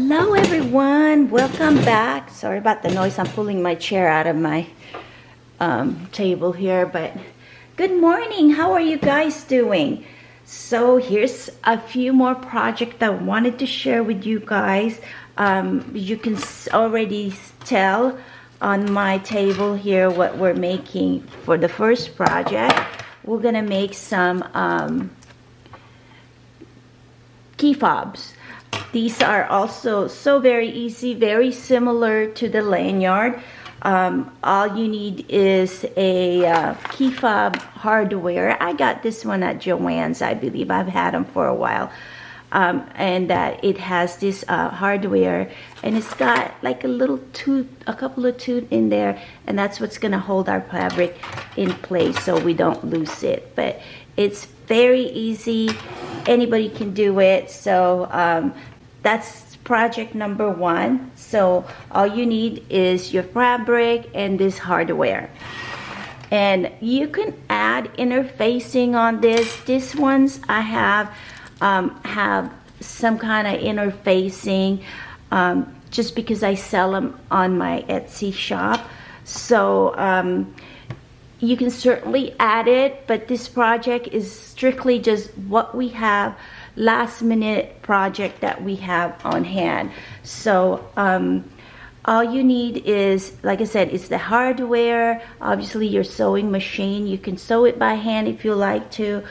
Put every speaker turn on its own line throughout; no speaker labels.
Hello everyone, welcome back. Sorry about the noise, I'm pulling my chair out of my table here, but good morning. How are you guys doing? So here's a few more projects I wanted to share with you guys. You can already tell on my table here what we're making for the first project. We're gonna make some key fobs. These are also so very easy, very similar to the lanyard. All you need is a key fob hardware. I got this one at Joann's, I believe. I've had them for a while. And it has this hardware, and it's got like a little tooth, a couple of tooth in there, and that's what's gonna hold our fabric in place so we don't lose it. But it's very easy, anybody can do it. So that's project number one. So all you need is your fabric and this hardware, and you can add interfacing on this. These ones I have some kind of interfacing just because I sell them on my Etsy shop. So you can certainly add it, but this project is strictly just what we have, last minute project that we have on hand. So all you need is, like I said, it's the hardware, obviously your sewing machine. You can sew it by hand if you like to.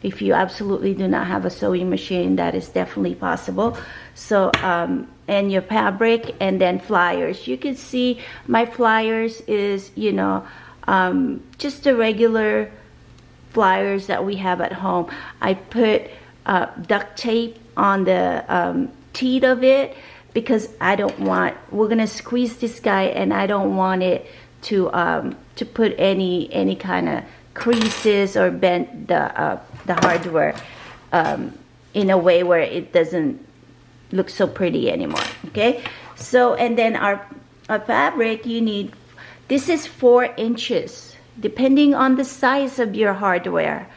If you absolutely do not have a sewing machine, that is definitely possible. So and your fabric, and then flyers. You can see my flyers is, you know, just the regular flyers that we have at home. I put duct tape on the teeth of it because I don't want, we're gonna squeeze this guy, and I don't want it to put any kind of creases or bend the hardware in a way where it doesn't look so pretty anymore. Okay, so and then our fabric, you need, this is 4 inches depending on the size of your hardware.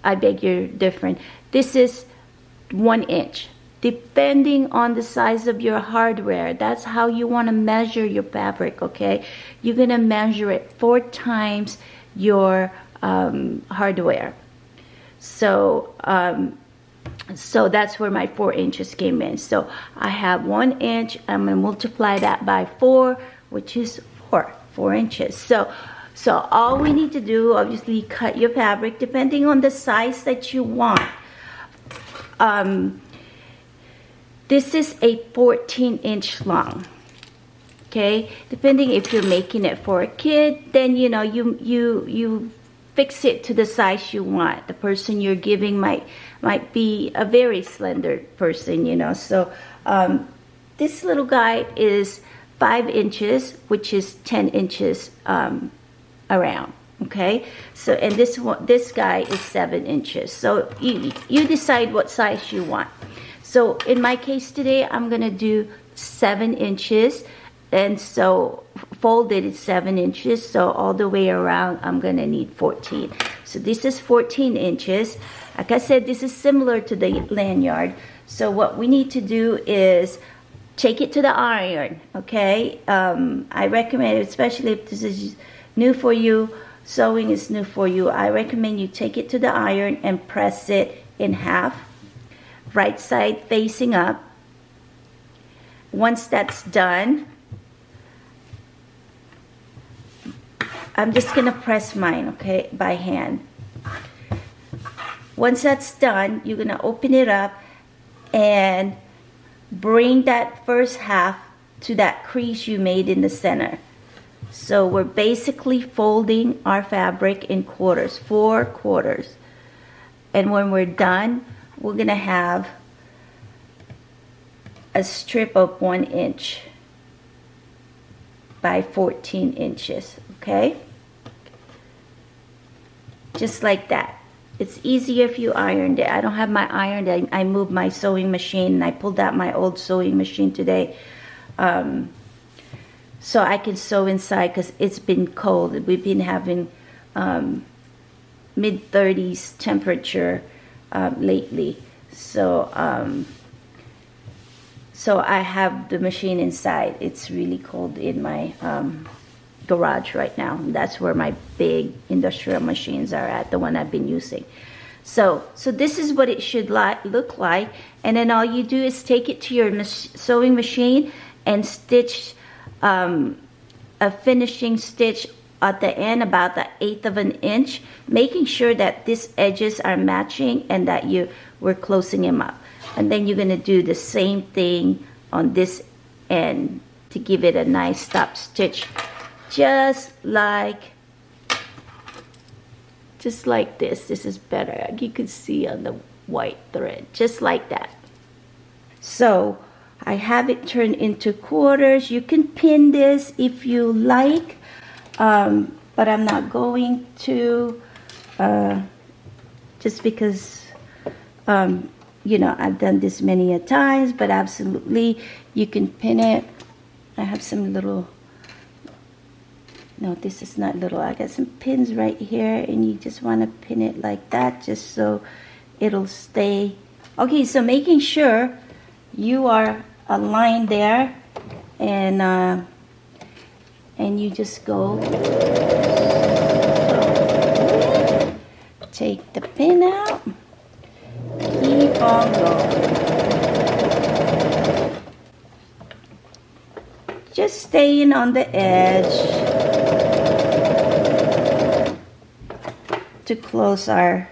I beg your different. This is 1 inch depending on the size of your hardware. That's how you want to measure your fabric. Okay, you're gonna measure it 4 times your hardware. So so that's where my 4 inches came in. So I have 1 inch, I'm going to multiply that by 4, which is 4 inches. So all we need to do, obviously, cut your fabric depending on the size that you want. This is a 14-inch long. Okay, depending if you're making it for a kid, then you know you fix it to the size you want. The person you're giving might be a very slender person, you know. So this little guy is 5 inches, which is 10 inches around. Okay, so and this guy is 7 inches. So you decide what size you want. So in my case today, I'm gonna do 7 inches. And so folded is 7 inches, so all the way around I'm gonna need 14. So this is 14 inches. Like I said, this is similar to the lanyard. So what we need to do is take it to the iron. Okay, I recommend, especially if this is new for you, sewing is new for you, I recommend you take it to the iron and press it in half, right side facing up. Once that's done, I'm just gonna press mine, okay, by hand. Once that's done, you're gonna open it up and bring that first half to that crease you made in the center. So we're basically folding our fabric in quarters, 4 quarters. And when we're done, we're gonna have a strip of 1 inch by 14 inches, okay? Just like that. It's easier if you ironed it. I don't have my iron. I moved my sewing machine, and I pulled out my old sewing machine today. So I can sew inside because it's been cold. We've been having mid-30s temperature lately. So So I have the machine inside. It's really cold in my garage right now. That's where my big industrial machines are at, the one I've been using. So this is what it should look like. And then all you do is take it to your sewing machine and stitch a finishing stitch at the end, about the 1/8 of an inch, making sure that these edges are matching and that we're closing them up. And then you're gonna do the same thing on this end to give it a nice stop stitch, just like this. This is better. You can see on the white thread, just like that. So I have it turned into quarters. You can pin this if you like, but I'm not going to, just because, you know, I've done this many a times, but absolutely you can pin it. I have some little, no, this is not little. I got some pins right here, and you just want to pin it like that, just so it'll stay. Okay, so making sure you are aligned there, and you just go, take the pin out, keep on going. Just staying on the edge to close our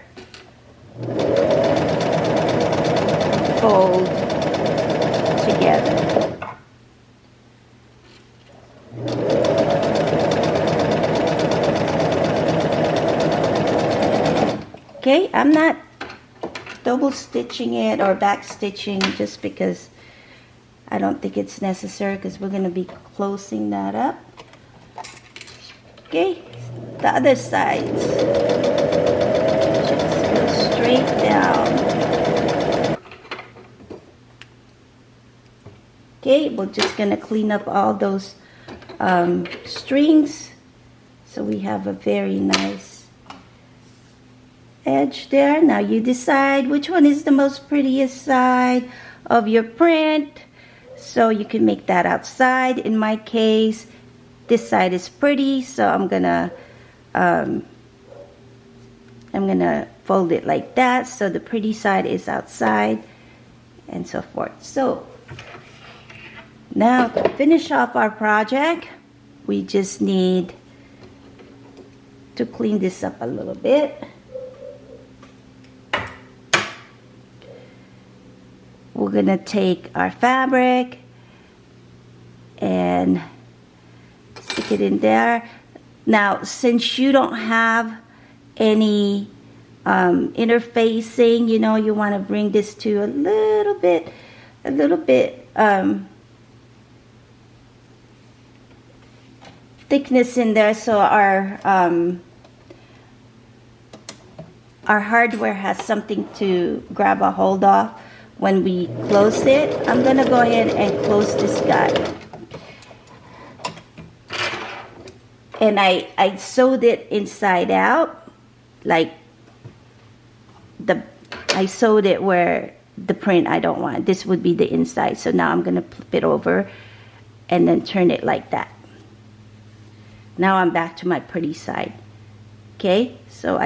fold together. Okay, I'm not double stitching it or back stitching just because I don't think it's necessary, because we're going to be closing that up. Okay, the other sides, just go straight down. Okay, we're just going to clean up all those strings, so we have a very nice edge there. Now you decide which one is the most prettiest side of your print, so you can make that outside. In my case, this side is pretty, so I'm gonna fold it like that, so the pretty side is outside, and so forth. So now to finish off our project, we just need to clean this up a little bit. We're gonna take our fabric and stick it in there. Now, since you don't have any interfacing, you know, you want to bring this to a little bit thickness in there, so our hardware has something to grab a hold of when we close it. I'm gonna go ahead and close this guy. And I sewed it inside out, like I sewed it where the print I don't want. This would be the inside. So now I'm gonna flip it over and then turn it like that. Now I'm back to my pretty side. Okay, so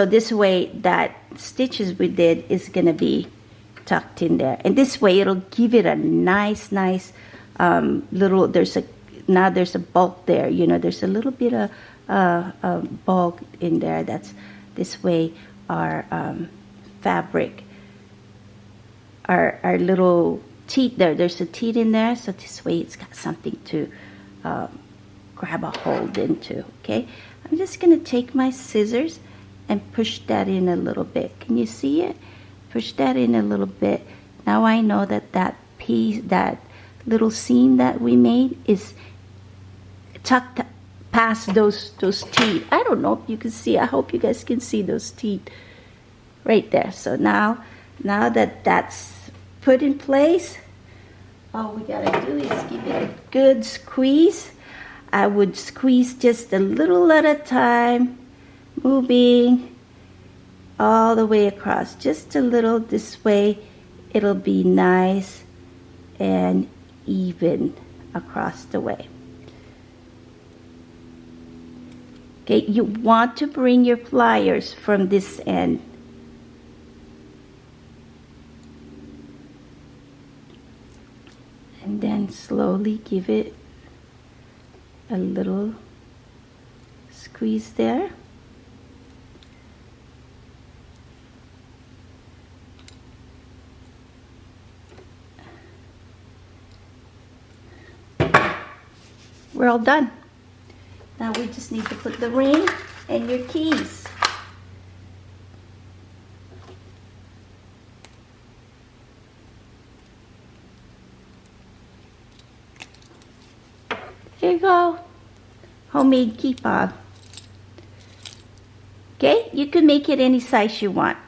this way that stitches we did is gonna be tucked in there, and this way it'll give it a nice little, there's a bulk there, you know, there's a little bit of bulk in there. That's this way our fabric, our little teeth there's a teeth in there, so this way it's got something to grab a hold into. Okay, I'm just gonna take my scissors and push that in a little bit. Can you see it? Push that in a little bit. Now I know that piece, that little seam that we made is tucked past those teeth. I don't know if you can see. I hope you guys can see those teeth right there. So now that that's put in place, all we gotta do is give it a good squeeze. I would squeeze just a little at a time, moving all the way across, just a little. This way it'll be nice and even across the way. Okay, you want to bring your pliers from this end. And then slowly give it a little squeeze there. We're all done. Now we just need to put the ring and your keys. Here you go. Homemade key fob. Okay, you can make it any size you want.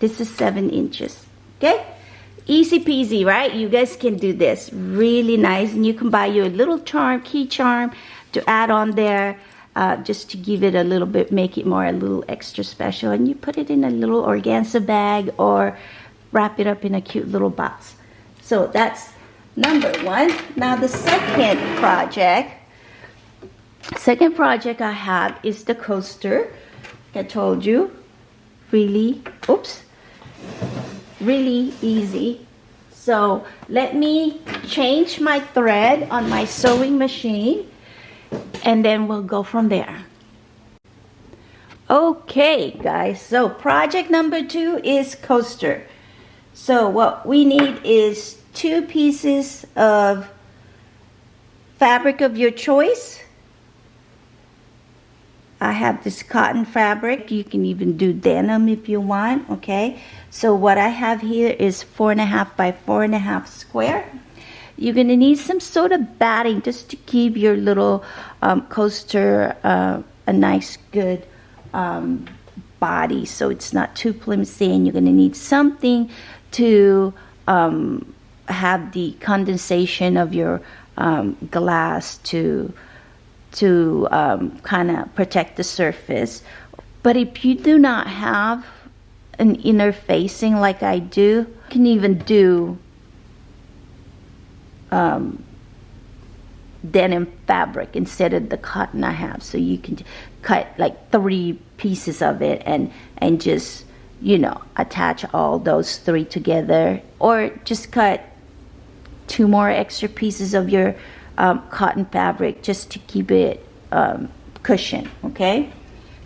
This is 7 inches. Okay, easy peasy, right? You guys can do this. Really nice. And you can buy your little charm, key charm to add on there, just to give it a little bit, make it more a little extra special. And you put it in a little organza bag or wrap it up in a cute little box. So that's number 1. Now the second project I have is the coaster. Like I told you, really easy. So let me change my thread on my sewing machine, and then we'll go from there. Okay guys, so project number 2 is coaster. So what we need is 2 pieces of fabric of your choice. I have this cotton fabric. You can even do denim if you want, okay? So what I have here is 4.5 by 4.5 square. You're gonna need some sort of batting just to give your little coaster a nice good body, so it's not too flimsy. And you're gonna need something to have the condensation of your glass to kind of protect the surface. But if you do not have an inner facing like I do, you can even do denim fabric instead of the cotton I have. So you can cut like 3 pieces of it and just, you know, attach all those 3 together, or just cut 2 more extra pieces of your cotton fabric just to keep it cushioned. Okay,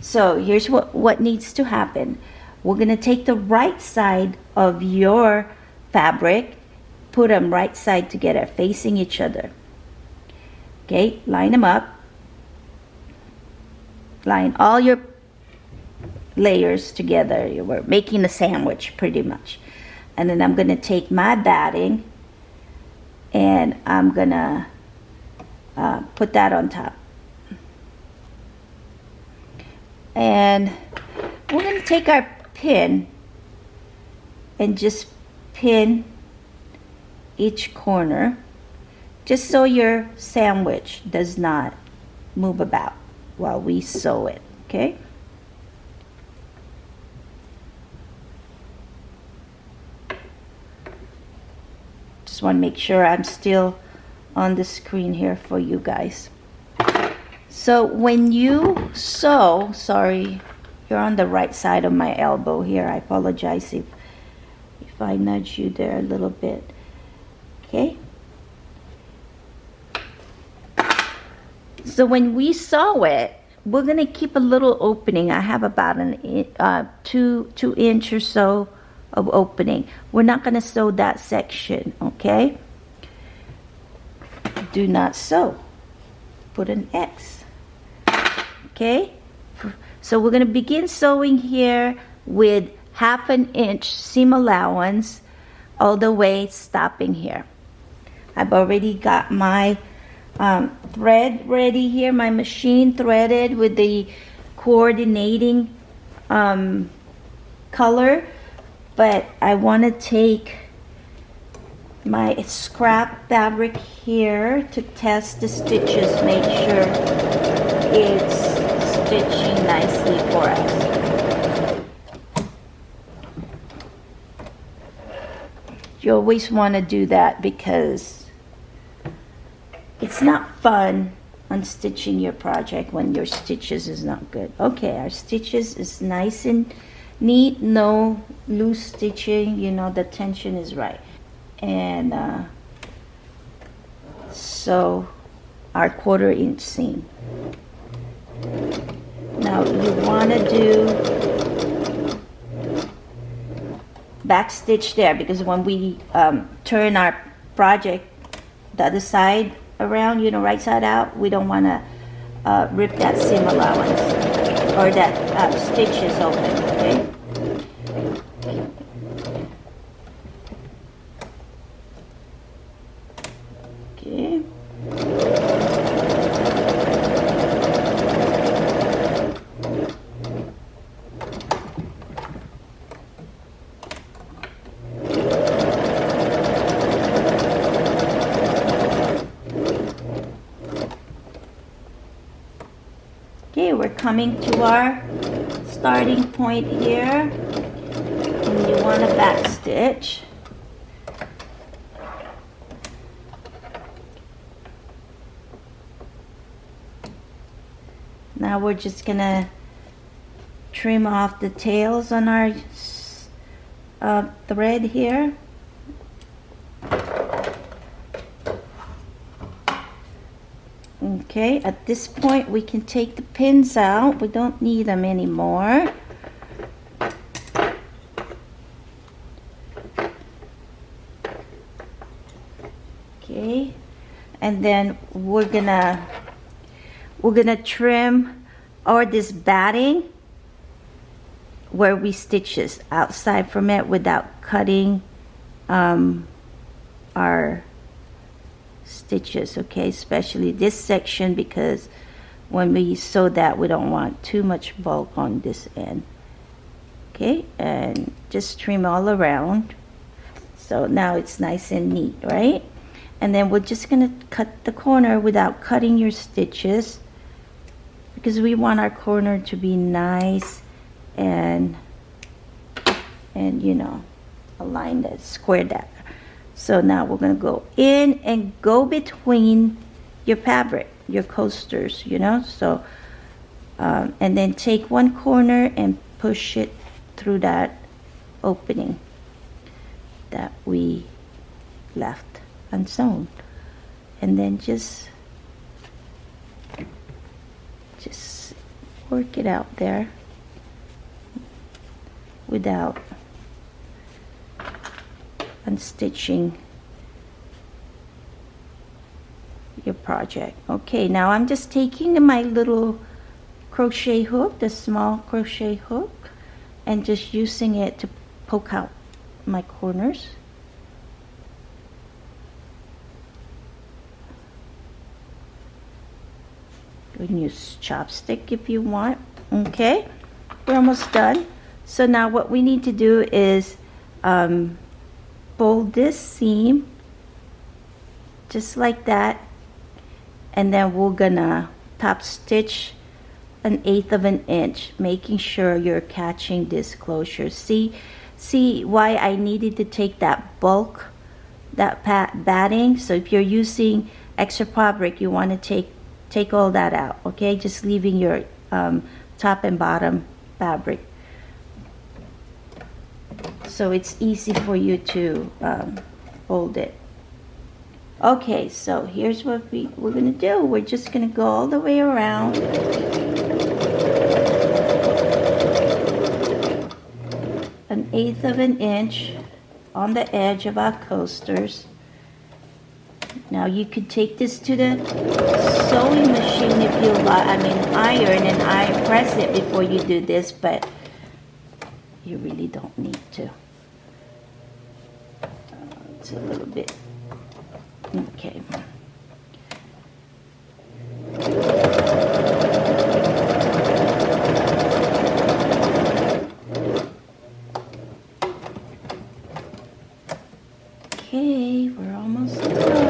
so here's what needs to happen. We're gonna take the right side of your fabric, put them right side together facing each other. Okay, line them up, line all your layers together. We're making a sandwich pretty much. And then I'm gonna take my batting and I'm gonna put that on top. And we're gonna take our pin and just pin each corner, just so your sandwich does not move about while we sew it, okay? Just want to make sure I'm still on the screen here for you guys. So when you sew, sorry, you're on the right side of my elbow here. I apologize if I nudge you there a little bit. Okay. So when we sew it, we're gonna keep a little opening. I have about an two inch or so of opening. We're not gonna sew that section, okay? Do not sew. Put an X. Okay? So we're gonna begin sewing here with 1/2 inch seam allowance all the way stopping here. I've already got my thread ready here, my machine threaded with the coordinating color, but I want to take my scrap fabric here to test the stitches, make sure it's stitching nicely for us. You always want to do that because it's not fun unstitching your project when your stitches is not good. Okay, our stitches is nice and neat, no loose stitching, you know, the tension is right. And so our 1/4 inch seam. Now you want to do back stitch there, because when we turn our project the other side around, you know, right side out, we don't want to rip that seam allowance or that stitches open, okay? Okay. Okay, we're coming to our starting point here, and you want to back stitch. Now we're just gonna trim off the tails on our thread here. Okay, at this point we can take the pins out. We don't need them anymore. Okay, and then we're gonna trim or this batting where we stitches outside from it without cutting our stitches, okay, especially this section, because when we sew that we don't want too much bulk on this end. Okay, and just trim all around, so now it's nice and neat, right? And then we're just gonna cut the corner without cutting your stitches, because we want our corner to be nice and you know, align that, square that. So now we're going to go in and go between your fabric, your coasters, you know, so and then take one corner and push it through that opening that we left unsewn, and then just work it out there without unstitching your project. Okay, now I'm just taking my little crochet hook, the small crochet hook, and just using it to poke out my corners. You can use chopstick if you want. Okay, we're almost done. So now what we need to do is fold this seam just like that, and then we're gonna top stitch 1/8 of an inch, making sure you're catching this closure. See why I needed to take that bulk, that batting? So if you're using extra fabric, you want to take all that out, okay? Just leaving your top and bottom fabric, so it's easy for you to fold it. Okay, so here's what we're gonna do. We're just gonna go all the way around. 1/8 of an inch on the edge of our coasters. Now you could take this to the sewing machine if you like, iron, and iron press it before you do this, but you really don't need to. It's a little bit, okay. Okay, we're almost done.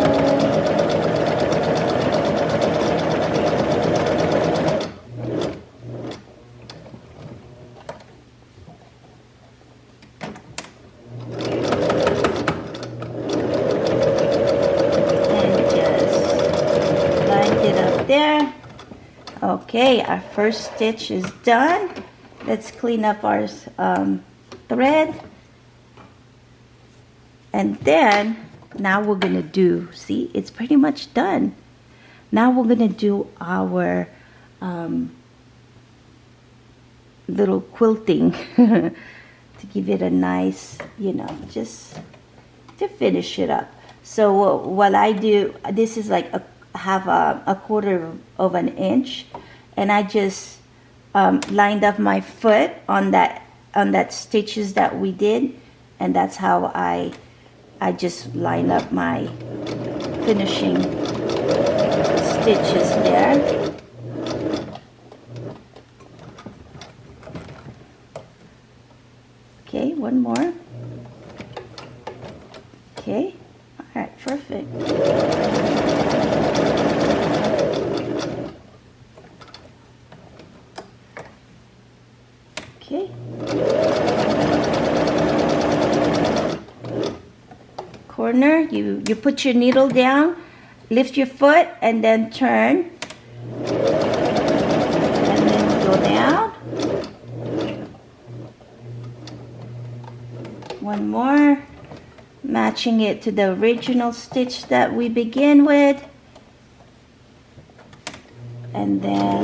Okay, our first stitch is done. Let's clean up our thread. And then, now we're gonna do, see, it's pretty much done. Now we're gonna do our little quilting to give it a nice, you know, just to finish it up. So what I do, this is like have a quarter of an inch, and I just lined up my foot on that stitches that we did, and that's how I just line up my finishing stitches there. Okay, one more. Okay, all right, perfect. Okay. Corner, you put your needle down, lift your foot, and then turn. And then go down. One more, matching it to the original stitch that we begin with. And then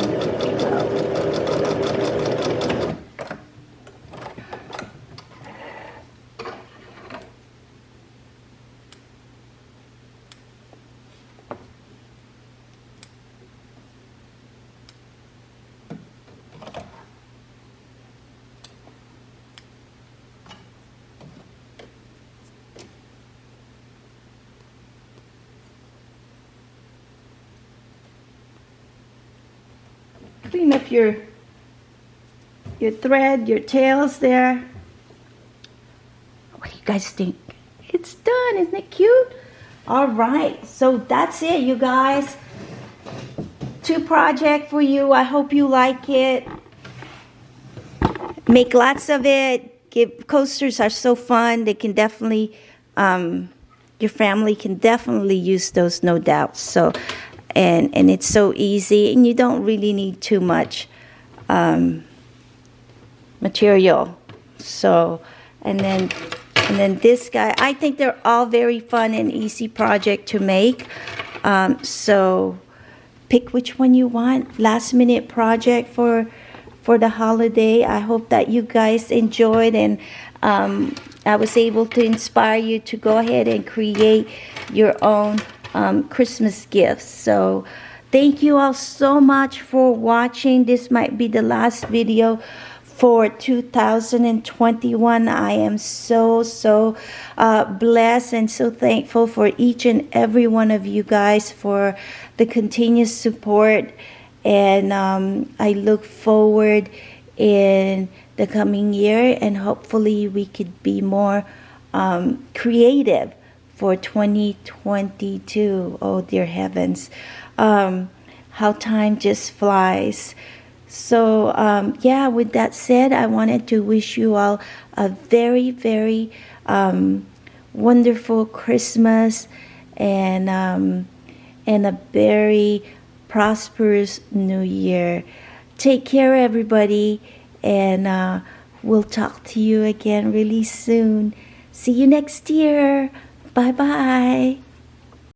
clean up your thread, your tails there. What do you guys think? It's done, isn't it cute? All right, so that's it, you guys. 2 project for you. I hope you like it. Make lots of it. Coasters are so fun. They can definitely, your family can definitely use those, no doubt. So. And it's so easy, and you don't really need too much material. So, and then this guy, I think they're all very fun and easy project to make. So pick which one you want. Last minute project for the holiday. I hope that you guys enjoyed, and I was able to inspire you to go ahead and create your own Christmas gifts. So thank you all so much for watching. This might be the last video for 2021. I am so blessed and so thankful for each and every one of you guys for the continuous support, and I look forward in the coming year, and hopefully we could be more creative for 2022. Oh dear heavens, how time just flies. So yeah, with that said, I wanted to wish you all a very wonderful Christmas, and a very prosperous new year. Take care, everybody, and we'll talk to you again really soon. See you next year. Bye-bye.